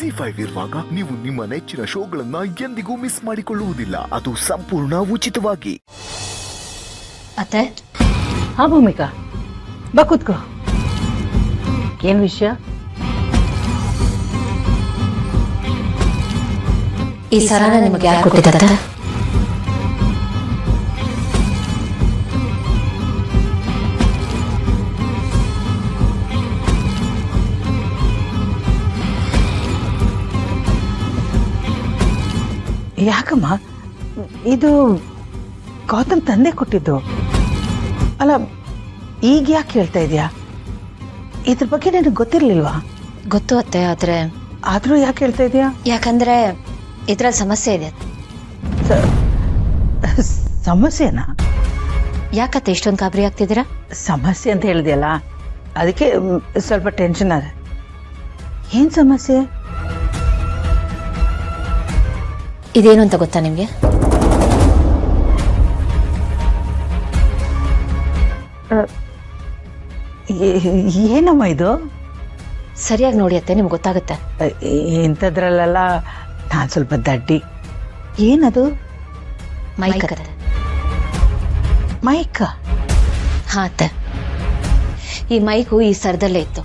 ZEE5 ಇರುವಾಗ ನೀವು ನಿಮ್ಮ ನೆಚ್ಚಿನ ಶೋಗಳನ್ನ ಎಂದಿಗೂ ಮಿಸ್ ಮಾಡಿಕೊಳ್ಳುವುದಿಲ್ಲ. ಅದು ಸಂಪೂರ್ಣ ಉಚಿತವಾಗಿ. ಅತ್ತೆ. ಹಾ ಭೂಮಿಕಾ, ಬಾ ಕೂತ್ಕೋ. ಏನ್ ವಿಷಯ? ಈ ಸರನ ನಿಮಗೆ ಯಾರು ಕೊಟ್ಟಿದ್ದಾರೆ? ಯಾಕಮ್ಮ, ಇದು ಗೌತಮ್ ತಂದೆ ಕೊಟ್ಟಿದ್ದು ಅಲ್ಲ. ಈಗ ಯಾಕೆ ಹೇಳ್ತಾ ಇದೀಯಾ? ಇದ್ರ ಬಗ್ಗೆ ನನಗೆ ಗೊತ್ತಿರ್ಲಿಲ್ವಾ? ಗೊತ್ತು ಅತ್ತೆ, ಆದ್ರೂ ಯಾಕೆ ಹೇಳ್ತಾ ಇದೀಯಾ? ಯಾಕಂದ್ರೆ ಇದ್ರಲ್ಲಿ ಸಮಸ್ಯೆ ಇದೆ. ಸಮಸ್ಯೆನಾ? ಯಾಕತ್ತೆ ಇಷ್ಟೊಂದು ಗಾಬರಿ ಆಗ್ತಿದ್ದೀರಾ? ಸಮಸ್ಯೆ ಅಂತ ಹೇಳಿದೆಯಲ್ಲ, ಅದಕ್ಕೆ ಸ್ವಲ್ಪ ಟೆನ್ಷನ್ ಅದ. ಏನ್ ಸಮಸ್ಯೆ? ಇದೇನು ಅಂತ ಗೊತ್ತಾ ನಿಮ್ಗೆ? ಏನಮ್ಮ ಇದು? ಸರಿಯಾಗಿ ನೋಡಿ ಅತ್ತೆ, ನಿಮ್ಗೆ ಗೊತ್ತಾಗುತ್ತೆ. ಇಂಥದ್ರಲ್ಲೆಲ್ಲ ನಾನು ಸ್ವಲ್ಪ ದಡ್ಡಿ. ಏನದು? ಮೈಕ್ ಅತ್ತೆ. ಮೈಕ್? ಹಾ ಅತ್ತೆ, ಈ ಮೈಕು ಈ ಸರದಲ್ಲೇ ಇತ್ತು.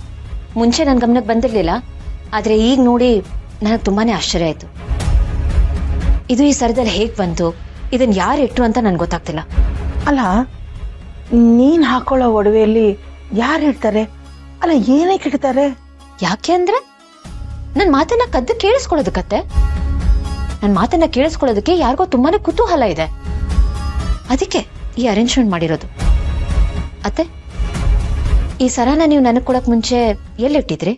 ಮುಂಚೆ ನನ್ನ ಗಮನಕ್ಕೆ ಬಂದಿರಲಿಲ್ಲ, ಆದರೆ ಈಗ ನೋಡಿ ನನಗೆ ತುಂಬಾನೇ ಆಶ್ಚರ್ಯ ಆಯಿತು. ಇದು ಈ ಸರದಲ್ಲಿ ಹೇಗೆ ಬಂತು, ಇದನ್ನು ಯಾರು ಇಟ್ಟರು ಅಂತ ನನಗೆ ಗೊತ್ತಾಗ್ತಿಲ್ಲ. ಅಲ್ಲ, ನೀನು ಹಾಕೊಳ್ಳೋ ಒಡವೆಯಲ್ಲಿ ಯಾರು ಇಡ್ತಾರೆ? ಅಲ್ಲ, ಏನಕ್ಕೆ ಇಡ್ತಾರೆ? ಯಾಕೆ ಅಂದ್ರೆ ನನ್ನ ಮಾತನ್ನ ಕದ್ದು ಕೇಳಿಸ್ಕೊಳ್ಳೋದಕ್ಕತ್ತೆ. ನನ್ನ ಮಾತನ್ನ ಕೇಳಿಸ್ಕೊಳ್ಳೋದಕ್ಕೆ ಯಾರಿಗೋ ತುಂಬಾನೇ ಕುತೂಹಲ ಇದೆ, ಅದಕ್ಕೆ ಈ ಅರೇಂಜ್ಮೆಂಟ್ ಮಾಡಿರೋದು. ಅತ್ತೆ, ಈ ಸರನ ನೀವು ನನಗೆ ಕೊಡಕ್ ಮುಂಚೆ ಎಲ್ಲಿಟ್ಟಿದ್ರಿ?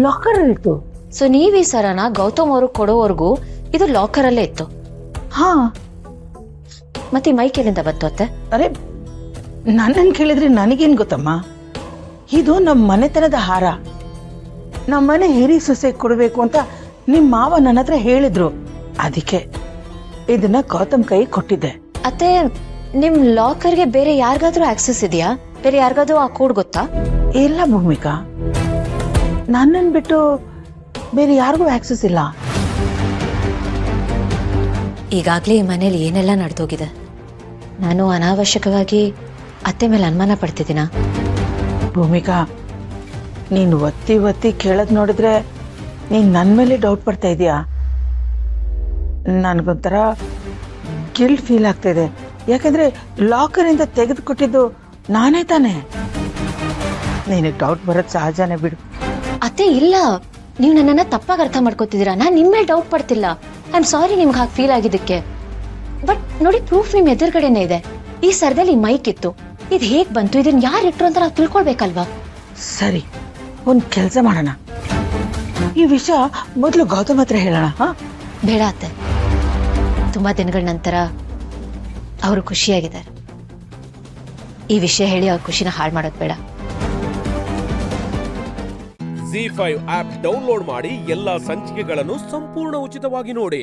ಲಾಕರ್ ಇತ್ತು. ಸೊ ನೀವು ಈ ಸರನ ಗೌತಮ್ ಅವರು ಕೊಡೋವರೆಗೂ ಇದು ಲಾಕರ್ ಅಲ್ಲೇ ಇತ್ತು? ಹಾ. ಮತ್ತೆ ಈ ಮೈಕ್ ಎಲ್ಲಿಂದ ಬಂತು ಅತ್ತೆ? ಅರೆ, ನನ್ನನ್ನು ಕೇಳಿದ್ರೆ ನನಗೇನ್ ಗೊತ್ತಮ್ಮ? ಇದು ನಮ್ಮ ಮನೆತನದ ಹಾರ. ನಮ್ಮ ಮನೆ ಹಿರಿ ಸೊಸೆ ಕೊಡಬೇಕು ಅಂತ ನಿಮ್ಮ ಮಾವ ನನ್ನ ಹತ್ರ ಹೇಳಿದ್ರು, ಅದಕ್ಕೆ ಇದನ್ನ ಗೌತಮ್ ಕೈ ಕೊಟ್ಟಿದ್ದೆ. ಅತ್ತೆ, ನಿಮ್ ಲಾಕರ್ಗೆ ಬೇರೆ ಯಾರಿಗಾದ್ರೂ ಆಕ್ಸೆಸ್ ಇದೆಯಾ? ಬೇರೆ ಯಾರಿಗಾದ್ರೂ ಆ ಕೋಡ್ ಗೊತ್ತಾ? ಇಲ್ಲ ಭೂಮಿಕಾ, ನನ್ನನ್ನು ಬಿಟ್ಟು ಬೇರೆ ಯಾರಿಗೂ ಆಕ್ಸೆಸ್ ಇಲ್ಲ. ಈಗಾಗ್ಲೇ ಈ ಮನೇಲಿ ಏನೆಲ್ಲ ನಡೆದೋಗಿದೆ. ನಾನು ಅನಾವಶ್ಯಕವಾಗಿ ಅತ್ತೆ ಮೇಲೆ ಅನುಮಾನ ಪಡ್ತಿದ್ದೀನ? ಭೂಮಿಕಾ, ನೀನು ಒತ್ತಿ ಒತ್ತಿ ಕೇಳದ್ ನೋಡಿದ್ರೆ ನೀನ್ ನನ್ನ ಮೇಲೆ ಡೌಟ್ ಪಡ್ತಾ ಇದೀಯಾ? ನನ್ಗೊಂಥರ ಗಿಲ್ಟ್ ಫೀಲ್ ಆಗ್ತಾ ಇದೆ. ಯಾಕಂದ್ರೆ ಲಾಕರಿಂದ ತೆಗೆದು ಕೊಟ್ಟಿದ್ದು ನಾನೇ ತಾನೆ. ನೀನು ಡೌಟ್ ಬರೋದು ಸಹಜನೇ ಬಿಡು. ಅತ್ತೆ ಇಲ್ಲ, ನೀವು ನನ್ನನ್ನ ತಪ್ಪಾಗಿ ಅರ್ಥ ಮಾಡ್ಕೋತಿದ್ದೀರಾ. ನಾನು ನಿಮ್ಮ ಮೇಲೆ ಡೌಟ್ ಪಡ್ತಿಲ್ಲ. ಐ ಆಮ್ ಸಾರಿ ನಿಮ್ಗೆ ಹಾಗೆ ಫೀಲ್ ಆಗಿದ್ದಕ್ಕೆ. ಬಟ್ ನೋಡಿ, ಪ್ರೂಫ್ ನಿಮ್ ಎದುರುಗಡೆನೆ ಇದೆ. ಈ ಸರದಲ್ಲಿ ಮೈಕ್ ಇತ್ತು. ಇದು ಹೇಗ್ ಬಂತು, ಇದನ್ನ ಯಾರು ಇಟ್ರು ಅಂತ ನಾವು ತಿಳ್ಕೊಳ್ಬೇಕಲ್ವಾ? ಸರಿ, ಒಂದ್ ಕೆಲಸ ಮಾಡೋಣ. ಈ ವಿಷಯ ಮೊದಲು ಗೌತಮ್ ಹತ್ರ ಹೇಳೋಣ. ಬೇಡ ಅತ್ತೆ, ತುಂಬಾ ದಿನಗಳ ನಂತರ ಅವರು ಖುಷಿಯಾಗಿದ್ದಾರೆ. ಈ ವಿಷಯ ಹೇಳಿ ಅವ್ರ ಖುಷಿನ ಹಾಳು ಮಾಡೋದು ಬೇಡ. ZEE5 ಆಪ್ ಡೌನ್ಲೋಡ್ ಮಾಡಿ ಎಲ್ಲಾ ಸಂಚಿಕೆಗಳನ್ನು ಸಂಪೂರ್ಣ ಉಚಿತವಾಗಿ ನೋಡಿ.